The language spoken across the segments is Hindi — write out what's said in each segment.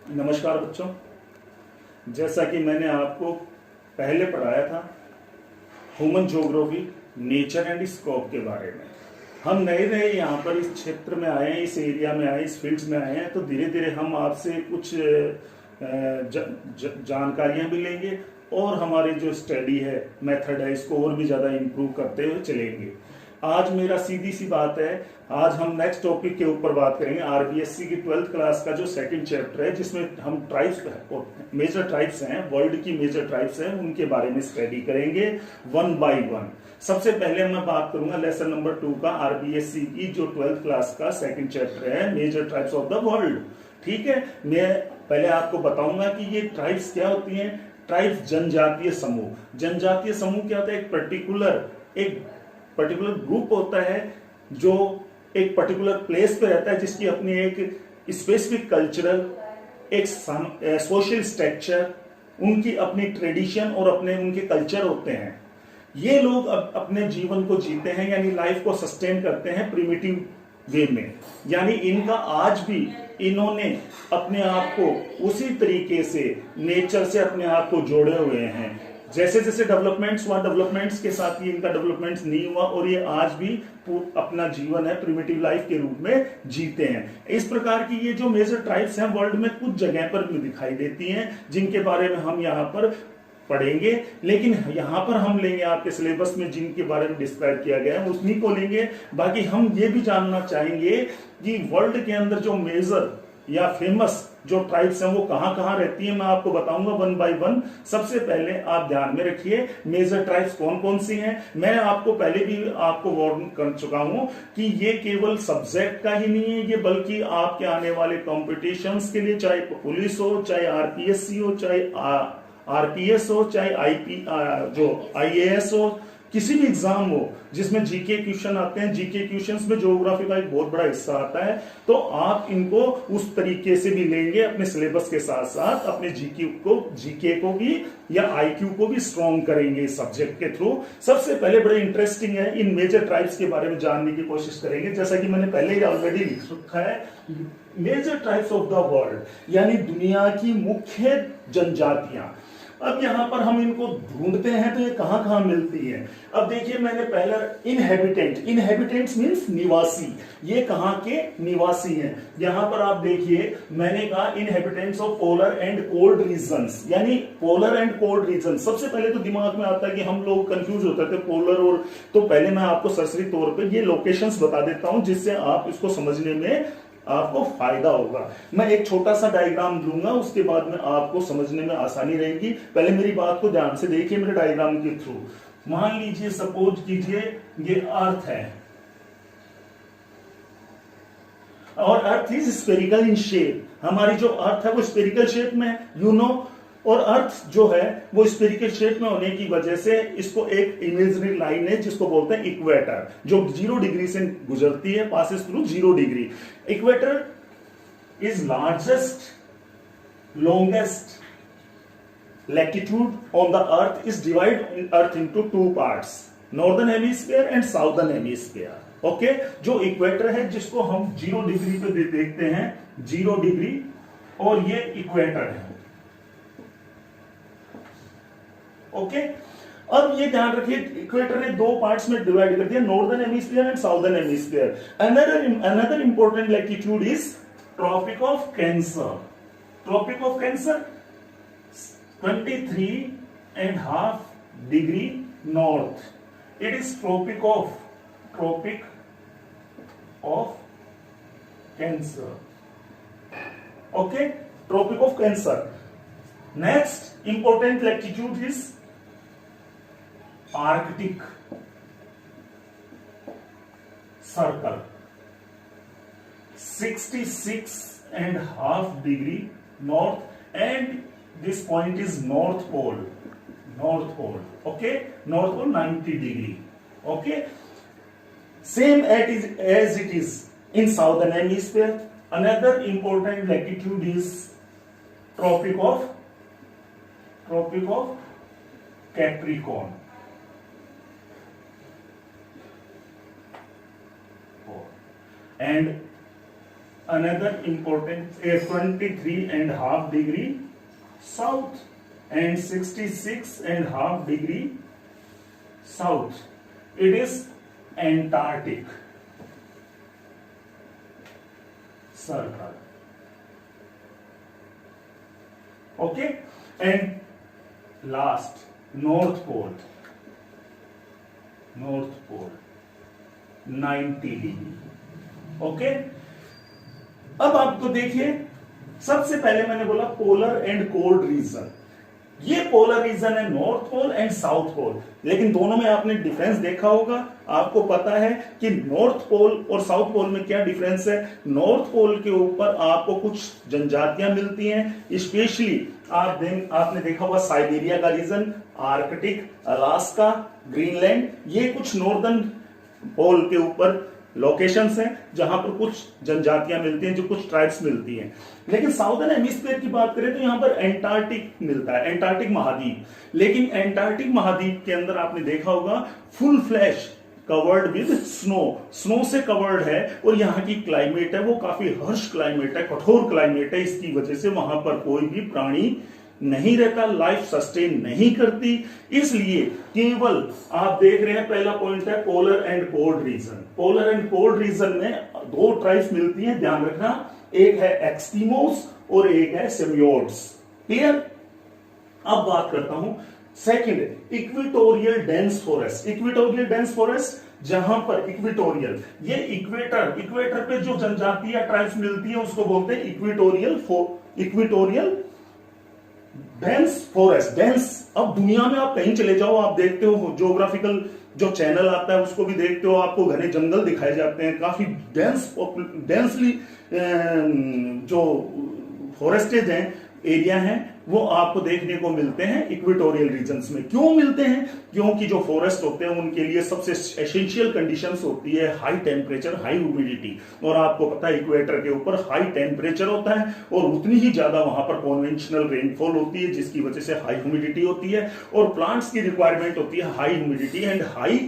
नमस्कार बच्चों। जैसा कि मैंने आपको पहले पढ़ाया था human geography, nature and scope के बारे में। हम नए नए यहाँ पर इस क्षेत्र में आए हैं, इस एरिया में आए, इस फील्ड्स में आए हैं, तो धीरे धीरे हम आपसे कुछ जानकारियाँ भी लेंगे और हमारी जो स्टडी है, मेथड है, इसको और भी ज़्यादा इम्प्रूव करते हुए चलेंगे। आज मेरा सीधी सी बात है, आज हम नेक्स्ट टॉपिक के ऊपर बात करेंगे। आरबीएससी की 12th क्लास का जो सेकंड चैप्टर है, जिसमें हम ट्राइब्स, मेजर ट्राइब्स हैं, वर्ल्ड की मेजर ट्राइब्स हैं, उनके बारे में स्टडी करेंगे वन बाय वन। सबसे पहले मैं बात करूंगा लेसन नंबर 2 का, आरबीएससी की जो 12th क्लास का सेकंड चैप्टर है, major tribes of the world. ठीक है, मैं पहले आपको बताऊंगा कि ये ट्राइब्स क्या होती हैं। ट्राइब्स जनजातीय समूह। जनजातीय समूह क्या होता है? एक पर्टिकुलर ग्रुप होता है जो एक पर्टिकुलर प्लेस पे रहता है, जिसकी अपनी एक स्पेसिफिक कल्चरल, एक सोशल स्ट्रक्चर, उनकी अपनी ट्रेडिशन और अपने उनके कल्चर होते हैं। ये लोग अपने जीवन को जीते हैं, यानी लाइफ को सस्टेन करते हैं प्रिमिटिव वे में। यानी इनका आज भी इन्होंने अपने आप को उसी तरीके से नेचर से अपने आप को जोड़े हुए हैं। जैसे जैसे डेवलपमेंट्स हुआ, डेवलपमेंट्स के साथ ही इनका डेवलपमेंट्स नहीं हुआ और ये आज भी अपना जीवन है प्रिमिटिव लाइफ के रूप में जीते हैं। इस प्रकार की ये जो मेजर ट्राइब्स हैं वर्ल्ड में कुछ जगह पर भी दिखाई देती हैं, जिनके बारे में हम यहाँ पर पढ़ेंगे। लेकिन यहाँ पर हम लेंगे आपके सिलेबस में जिनके बारे में डिस्क्राइब किया गया है उन्हीं को लेंगे। बाकी हम ये भी जानना चाहेंगे कि वर्ल्ड के अंदर जो मेजर या फेमस जो ट्राइब्स हैं वो कहां कहां रहती हैं, मैं आपको बताऊंगा वन बाय वन। सबसे पहले आप ध्यान में रखिए मेजर ट्राइब्स कौन कौन सी हैं। मैं आपको पहले भी आपको वार्न कर चुका हूं कि ये केवल सब्जेक्ट का ही नहीं है, ये बल्कि आपके आने वाले कॉम्पिटिशन्स के लिए, चाहे पुलिस हो, चाहे आरपीएससी हो, चाहे आरपीएस हो, चाहे आईएएस हो, किसी भी एग्जाम हो जिसमें जीके क्वेश्चन आते हैं, जीके क्वेश्चंस में ज्योग्राफी का एक बहुत बड़ा हिस्सा आता है, तो आप इनको उस तरीके से भी लेंगे अपने सिलेबस के साथ साथ अपने जीके को भी या आईक्यू को भी स्ट्रॉन्ग करेंगे इस सब्जेक्ट के थ्रू। सबसे पहले बड़े इंटरेस्टिंग है, इन मेजर ट्राइब्स के बारे में जानने की कोशिश करेंगे। जैसा कि मैंने पहले ही ऑलरेडी लिख रखा है, major tribes of the world यानी दुनिया की मुख्य जनजातियां। अब यहां पर हम इनको ढूंढते हैं तो ये कहां कहां मिलती है। अब देखिए, मैंने पहला इनहेबिटेंट्स मींस निवासी, ये कहां के निवासी हैं। यहां पर आप देखिए, मैंने कहा inhabitants of polar and cold regions, यानी पोलर एंड कोल्ड रीजन। सबसे पहले तो दिमाग में आता है कि हम लोग कंफ्यूज होते थे पोलर और, तो पहले मैं आपको सरसरी तौर पर ये लोकेशंस बता देता हूं जिससे आप इसको समझने में आपको फायदा होगा। मैं एक छोटा सा डायग्राम दूंगा, उसके बाद में आपको समझने में आसानी रहेगी। पहले मेरी बात को ध्यान से देखिए मेरे डायग्राम के थ्रू। मान लीजिए, सपोज कीजिए ये अर्थ है और earth is spherical in shape. हमारी जो अर्थ है वो स्फेरिकल शेप में है, यू नो। और अर्थ जो है वो स्फेरिकल शेप में होने की वजह से इसको एक इमेजिनरी लाइन है जिसको बोलते हैं इक्वेटर, जो 0 डिग्री से गुजरती है, passes through 0 degree. Equator is largest longest latitude on the earth, is divide earth into 2 parts, northern hemisphere and southern hemisphere. Okay, जो इक्वेटर है जिसको हम 0 डिग्री पे देखते हैं, 0 डिग्री, और ये इक्वेटर है। ओके, अब ये ध्यान रखिए, इक्वेटर ने 2 पार्ट्स में डिवाइड कर दिया, northern hemisphere and southern hemisphere. Another important latitude is Tropic of Cancer. Tropic of Cancer 23.5 degree north, it is Tropic of Cancer. Okay, Tropic of Cancer. Next important latitude is Arctic Circle, 66.5 degree north, and this point is North Pole. Okay, North Pole 90 degree. Okay, same as it is in southern hemisphere. Another important latitude is Tropic of Capricorn. And another important 23.5 degree south and 66.5 degree south. It is Antarctic circle. Okay, and last North Pole 90 degree. Okay, अब आपको देखिए, सबसे पहले मैंने बोला पोलर एंड कोल्ड रीजन. ये पोलर रीजन है North Pole and South Pole, लेकिन दोनों में आपने डिफरेंस देखा होगा. आपको पता है कि नॉर्थ पोल और साउथ पोल में क्या डिफरेंस है. नॉर्थ पोल के ऊपर आपको कुछ जनजातियां मिलती हैं, स्पेशली आपने देखा होगा साइबेरिया का रीजन, आर्कटिक, अलास्का, ग्रीनलैंड, ये कुछ नॉर्दर्न पोल के ऊपर लोकेशंस हैं जहां पर कुछ जनजातियां मिलती हैं, जो कुछ ट्राइब्स मिलती हैं. लेकिन साउदर्न हेमिस्फीयर की बात करें तो यहां पर एंटार्क्टिक मिलता है, एंटार्क्टिक महाद्वीप. लेकिन एंटार्क्टिक महाद्वीप के अंदर आपने देखा होगा full flash covered with snow से कवर्ड है, और यहाँ की क्लाइमेट है वो काफी हर्ष क्लाइमेट है, कठोर क्लाइमेट है. इसकी वजह से वहां पर कोई भी प्राणी नहीं रहता, लाइफ सस्टेन नहीं करती. इसलिए केवल आप देख रहे हैं, पहला पॉइंट है polar and cold reason. Polar and cold reason में दो ट्राइब्स मिलती हैं, ध्यान रखना, एक है एक्सट्रीमोस और एक है सेमियोट्स. क्लियर. अब बात करता हूं second, equatorial dense forest. Equatorial dense forest, जहां पर इक्वेटोरियल, ये इक्वेटर पे जो जनजाति या ट्राइब्स मिलती है उसको बोलते हैं इक्वेटोरियल डेंस फॉरेस्ट. डेंस, अब दुनिया में आप कहीं चले जाओ, आप देखते हो ज्योग्राफिकल जो चैनल आता है उसको भी देखते हो, आपको घने जंगल दिखाए जाते हैं, काफी डेंसली जो फॉरेस्टेज हैं, एरिया हैं, वो आपको देखने को मिलते हैं इक्वेटोरियल रीजन्स में. क्यों मिलते हैं? क्योंकि जो फॉरेस्ट होते हैं उनके लिए सबसे एसेंशियल कंडीशंस होती है हाई टेम्परेचर, हाई ह्यूमिडिटी. और आपको पता है इक्वेटर के ऊपर हाई टेम्परेचर होता है और उतनी ही ज्यादा वहां पर कॉन्वेंशनल रेनफॉल होती है, जिसकी वजह से हाई ह्यूमिडिटी होती है, और प्लांट्स की रिक्वायरमेंट होती है high humidity and high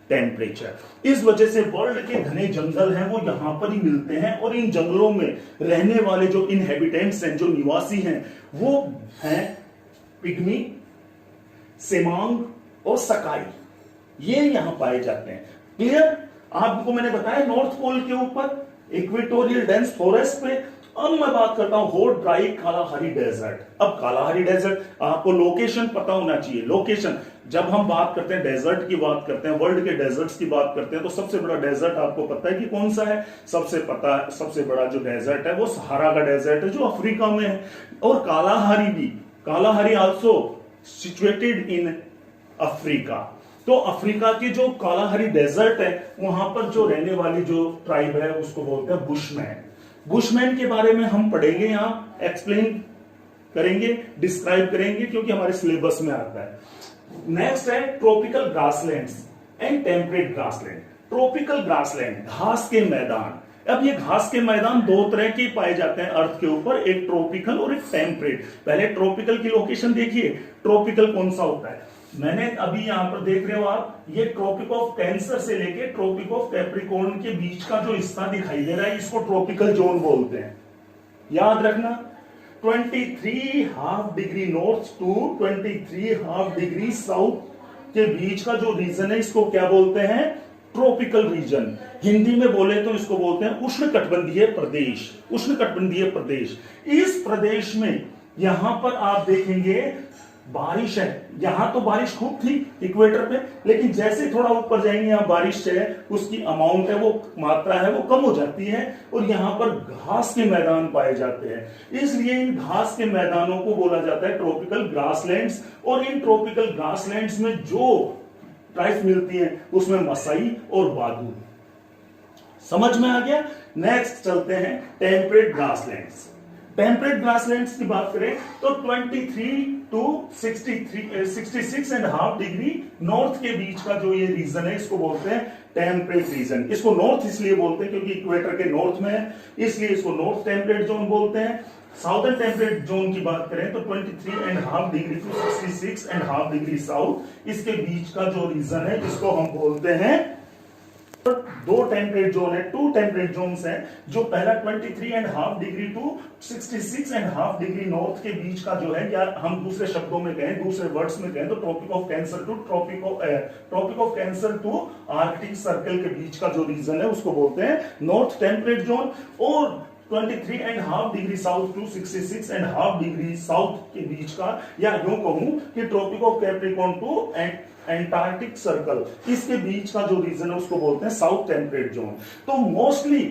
temperature. इस वजह से वर्ल्ड के घने जंगल हैं वो यहां पर ही मिलते हैं, और इन जंगलों में रहने वाले जो इनहेबिटेंट्स हैं, जो निवासी हैं, वो हैं पिग्मी, सेमांग और सकाई. ये यहां पाए जाते हैं. क्लियर. आपको मैंने बताया नॉर्थ पोल के ऊपर इक्वेटोरियल डेंस फॉरेस्ट पे. अब मैं बात करता हूं हॉट ड्राई कालाहारी डेजर्ट. अब कालाहारी डेजर्ट, आपको लोकेशन पता होना चाहिए. लोकेशन, जब हम बात करते हैं डेजर्ट की बात करते हैं, वर्ल्ड के डेजर्ट्स की बात करते हैं, तो सबसे बड़ा डेजर्ट आपको पता है कि कौन सा है? सबसे बड़ा जो डेजर्ट है वो सहारा का डेजर्ट है, जो अफ्रीका में है. और Kalahari also situated in Africa. तो अफ्रीका के जो कालाहारी डेजर्ट है, वहां पर जो रहने वाली जो ट्राइब है उसको बोलते हैं बुशमैन. बुशमैन के बारे में हम पढ़ेंगे, यहां एक्सप्लेन करेंगे, डिस्क्राइब करेंगे, क्योंकि हमारे सिलेबस में आता है. नेक्स्ट है tropical grasslands and temperate grassland. Tropical grassland, घास के मैदान. अब ये घास के मैदान दो तरह के पाए जाते हैं अर्थ के ऊपर, एक ट्रॉपिकल और एक टेम्परेट. पहले ट्रॉपिकल की लोकेशन देखिए. ट्रॉपिकल कौन सा होता है? मैंने अभी यहां पर देख रहे हो आप, ये ट्रॉपिक ऑफ कैंसर से लेके ट्रॉपिक ऑफ कैप्रिकॉर्न के बीच का जो हिस्सा दिखाई दे रहा है, इसको ट्रॉपिकल जोन बोलते हैं. याद रखना, 23.5 degree north to 23.5 degree south के बीच का जो रीजन है, इसको क्या बोलते हैं? Tropical region. हिंदी में बोले तो इसको बोलते हैं उष्णकटिबंधीय प्रदेश. उष्णकटिबंधीय प्रदेश. इस प्रदेश में यहां पर आप देखेंगे बारिश है. यहां तो बारिश खूब थी इक्वेटर पे, लेकिन जैसे थोड़ा ऊपर जाएंगे यहां बारिश है, उसकी अमाउंट है, वो मात्रा है, वो कम हो जाती है, और यहां पर घास के मैदान पाए जाते हैं. इसलिए इन घास के मैदानों को बोला जाता है ट्रॉपिकल ग्रासलैंड्स. और इन ट्रॉपिकल ग्रासलैंड्स में जो ट्राइब्स मिलती हैं उसमें मसाई और बादू. समझ में आ गया. नेक्स्ट चलते हैं टेम्परेट ग्रासलैंड्स. टेम्परेट ग्रासलैंड्स की बात करें तो 23 टू 66.5 डिग्री नॉर्थ के बीच का जो ये रीजन है, इसको बोलते हैं टेम्परेट रीजन. इसको नॉर्थ इसलिए बोलते हैं क्योंकि इक्वेटर के नॉर्थ में है, इसलिए इसको नॉर्थ टेम्परेट जोन बोलते हैं. साउदर्न टेम्परेट जोन की बात करें तो 23.5 डिग्री टू 66.5 डिग्री साउथ, इसके बीच का जो रीजन है, इसको हम बोलते हैं दो टेम्परेट जोन है, 2 टेम्परेट जोन्स हैं, जो पहला 23.5 डिग्री टू 66.5 डिग्री नॉर्थ के बीच का जो है, या हम दूसरे शब्दों में कहें, दूसरे वर्ड्स में कहें तो Tropic of Cancer to Arctic Circle के बीच का जो रीजन है उसको बोलते हैं नॉर्थ टेम्परेट जोन। और 23.5 degree south to 66.5 degree south के बीच का, या यूं कहूं कि Tropic of Capricorn to Antarctic Circle, इसके बीच का जो रीजन है उसको बोलते हैं साउथ टेम्परेट जोन। तो मोस्टली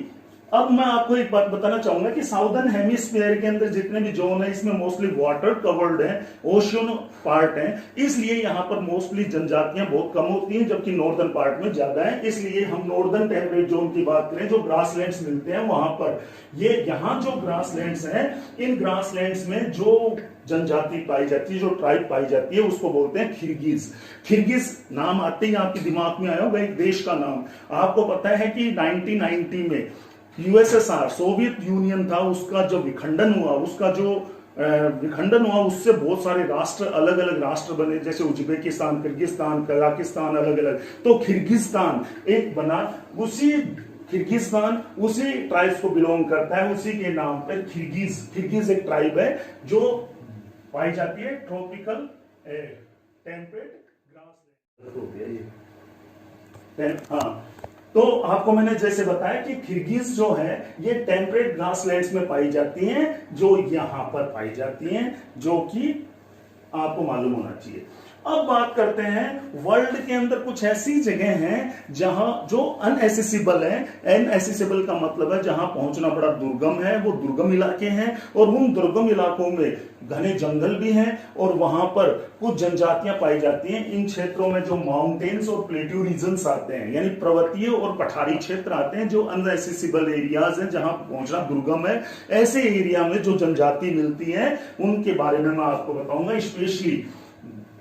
अब मैं आपको एक बात बताना चाहूंगा कि साउदर्न हेमिस्फीयर के अंदर जितने भी जोन है इसमें मोस्टली वाटर कवर्ड है, ओशियन पार्ट है, इसलिए यहाँ पर मोस्टली जनजातियां बहुत कम होती हैं, जबकि नॉर्दर्न पार्ट में ज्यादा है। इसलिए हम नॉर्दर्न टेम्परेट जोन की बात करें, जो ग्रासलैंड्स मिलते हैं वहां पर, ये यहाँ जो ग्रासलैंड्स हैं, इन ग्रासलैंड्स में जो जनजाति पाई जाती है, जो ट्राइब पाई जाती है, उसको बोलते हैं किर्गिज। किर्गिज नाम आते ही आपके दिमाग में आया होगा एक देश का नाम। आपको पता है कि 1990 में यूएसएसआर, सोवियत यूनियन था, उसका जो विखंडन हुआ, उससे बहुत सारे राष्ट्र, अलग अलग राष्ट्र बने, जैसे उज्बेकिस्तान, किर्गिस्तान, कजाकिस्तान, अलग अलग। तो किर्गिस्तान एक बना, किर्गिस्तान उसी ट्राइब्स को बिलोंग करता है, उसी के नाम पे किर्गिज एक ट्राइब है जो पाई जाती है ट्रॉपिकल टेम्परेट ग्रास। हाँ, तो आपको मैंने जैसे बताया कि किर्गिज जो है ये टेम्परेट ग्रासलैंड्स में पाई जाती हैं, जो यहां पर पाई जाती हैं, जो कि आपको मालूम होना चाहिए। अब बात करते हैं वर्ल्ड के अंदर कुछ ऐसी जगह हैं जहां जो अनएसेसिबल है। अनएसेसिबल का मतलब है जहां पहुंचना बड़ा दुर्गम है, वो दुर्गम इलाके हैं, और उन दुर्गम इलाकों में घने जंगल भी हैं, और वहां पर कुछ जनजातियां पाई जाती हैं। इन क्षेत्रों में जो माउंटेन्स और प्लेट्यू रीजन्स आते हैं, यानी पर्वतीय और पठारी क्षेत्र आते हैं, जो अनएसेसिबल एरियाज हैं, जहां पहुंचना दुर्गम है, ऐसे एरिया में जो जनजाति मिलती है उनके बारे में मैं आपको बताऊंगा। स्पेशली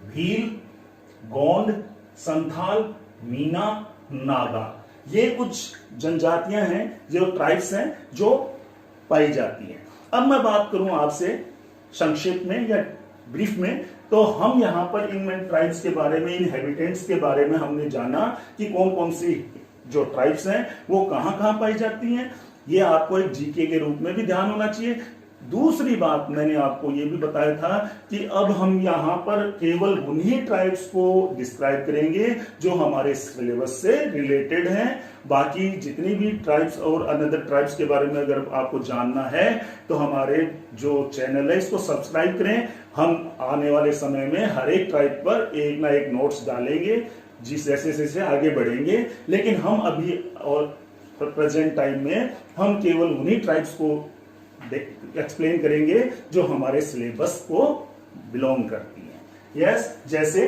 भील, गोंड, संथाल, मीना, नागा, ये कुछ जनजातियां हैं, जो ट्राइब्स हैं, जो पाई जाती हैं। अब मैं बात करूं आपसे संक्षेप में या ब्रीफ में, तो हम यहां पर इन ट्राइब्स के बारे में, इन हैबिटेंट्स के बारे में हमने जाना कि कौन कौन सी जो ट्राइब्स हैं वो कहां कहां पाई जाती हैं। ये आपको एक जीके के रूप में भी ध्यान होना चाहिए। दूसरी बात मैंने आपको ये भी बताया था कि अब हम यहाँ पर केवल उन्हीं ट्राइब्स को डिस्क्राइब करेंगे जो हमारे सिलेबस से रिलेटेड हैं। बाकी जितनी भी ट्राइब्स और अनदर ट्राइब्स के बारे में अगर आपको जानना है तो हमारे जो चैनल है इसको सब्सक्राइब करें। हम आने वाले समय में हर एक ट्राइब पर एक ना एक नोट्स डालेंगे, जिस जैसे जैसे आगे बढ़ेंगे। लेकिन हम अभी और प्रेजेंट टाइम में हम केवल उन्हीं ट्राइब्स को एक्सप्लेन करेंगे जो हमारे सिलेबस को बिलोंग करती हैं। यस, जैसे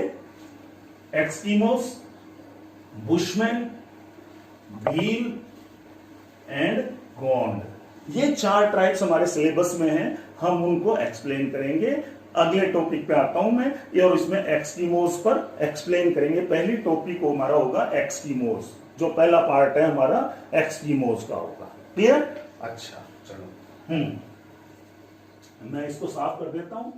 एक्सकीमोस, बुशमैन, भील एंड गोंड, ये 4 ट्राइब्स हमारे सिलेबस में हैं। हम उनको एक्सप्लेन करेंगे। अगले टॉपिक पे आता हूं मैं, और इसमें एक्सकीमोस पर एक्सप्लेन करेंगे। पहली टॉपिक हमारा होगा एक्सकीमोस, जो पहला पार्ट है हमारा एक्सकीमोस का होगा। क्लियर? अच्छा, चलो मैं इसको साफ कर देता हूं।